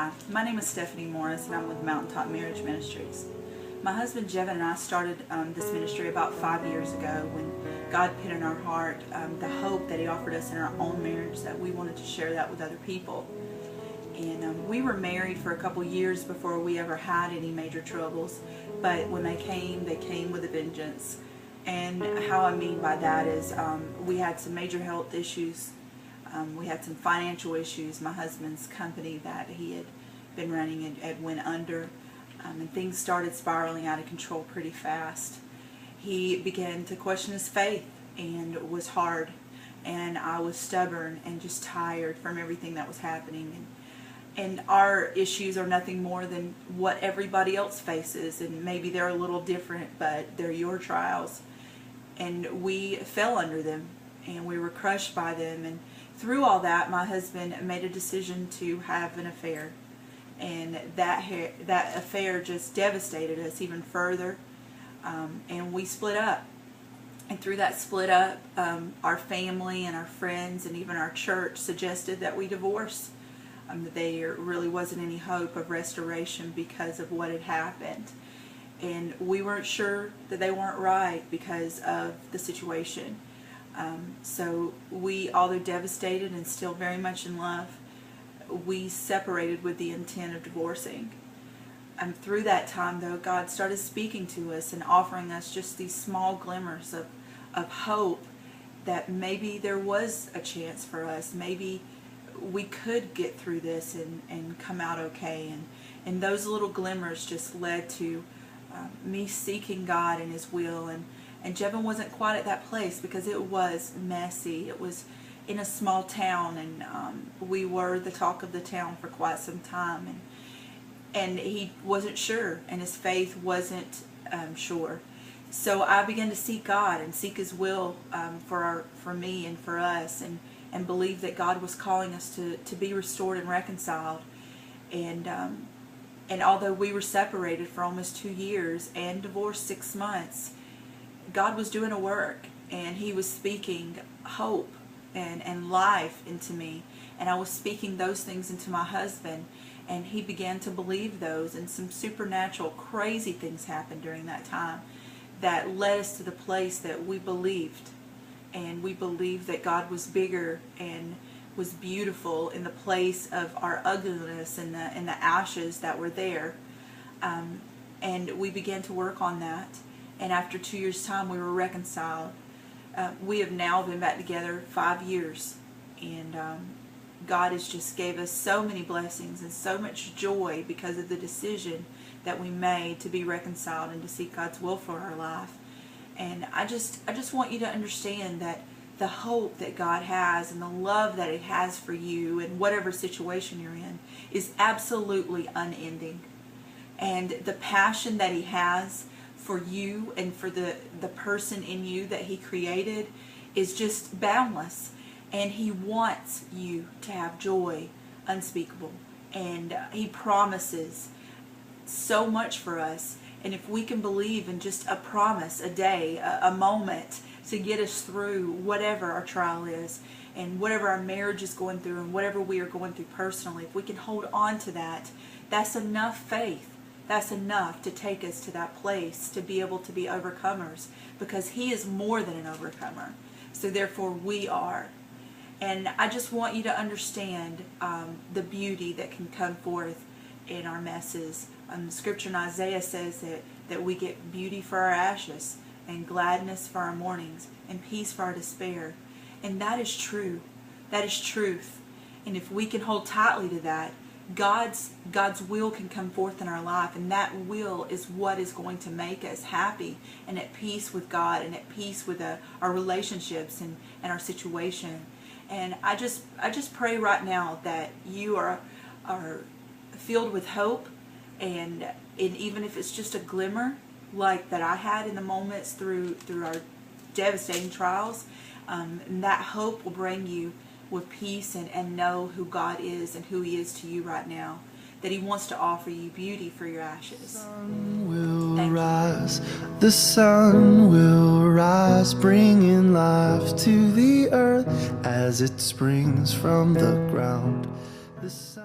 Hi, my name is Stephanie Morris and I'm with Mountaintop Marriage Ministries. My husband Jevin and I started this ministry about 5 years ago when God put in our heart the hope that He offered us in our own marriage, that we wanted to share that with other people. And we were married for a couple years before we ever had any major troubles, but when they came with a vengeance. And how I mean by that is we had some major health issues. We had some financial issues. My husband's company that he had been running had went under, and things started spiraling out of control pretty fast. He began to question his faith, and it was hard, and I was stubborn and just tired from everything that was happening. And our issues are nothing more than what everybody else faces, and maybe they're a little different, but they're your trials. And we fell under them, and we were crushed by them. And through all that, my husband made a decision to have an affair, and that affair just devastated us even further, and we split up. And through that split up, our family and our friends and even our church suggested that we divorce. That there really wasn't any hope of restoration because of what had happened. And we weren't sure that they weren't right because of the situation. So we, although devastated and still very much in love, we separated with the intent of divorcing. Through that time, though, God started speaking to us and offering us just these small glimmers of hope that maybe there was a chance for us. Maybe we could get through this and come out okay. And those little glimmers just led to me seeking God and His will. And Jevin wasn't quite at that place because it was messy. It was in a small town, and we were the talk of the town for quite some time. And he wasn't sure, and his faith wasn't sure. So I began to seek God and seek His will for me and for us, and believe that God was calling us to be restored and reconciled. And although we were separated for almost 2 years and divorced 6 months, God was doing a work, and He was speaking hope and life into me. And I was speaking those things into my husband, and he began to believe those, and some supernatural crazy things happened during that time that led us to the place that we believed. And we believed that God was bigger and was beautiful in the place of our ugliness and the ashes that were there. And we began to work on that. And after 2 years' time, we were reconciled. We have now been back together 5 years. And God has just gave us so many blessings and so much joy because of the decision that we made to be reconciled and to seek God's will for our life. And I just want you to understand that the hope that God has and the love that He has for you in whatever situation you're in is absolutely unending. And the passion that He has for you and for the person in you that He created is just boundless. And He wants you to have joy unspeakable. And He promises so much for us. And if we can believe in just a promise, a day, a moment to get us through whatever our trial is and whatever our marriage is going through and whatever we are going through personally, if we can hold on to that, that's enough faith. That's enough to take us to that place to be able to be overcomers, because He is more than an overcomer. So therefore we are. And I just want you to understand the beauty that can come forth in our messes. The scripture in Isaiah says that we get beauty for our ashes, and gladness for our mournings, and peace for our despair. And that is true. That is truth. And if we can hold tightly to that, God's will can come forth in our life, and that will is what is going to make us happy and at peace with God and at peace with our relationships and our situation. And I just pray right now that you are filled with hope, and even if it's just a glimmer like that I had in the moments through our devastating trials, and that hope will bring you with peace and know who God is and who He is to you right now, that He wants to offer you beauty for your ashes. The sun will rise, bringing life to the earth as it springs from the ground. The sun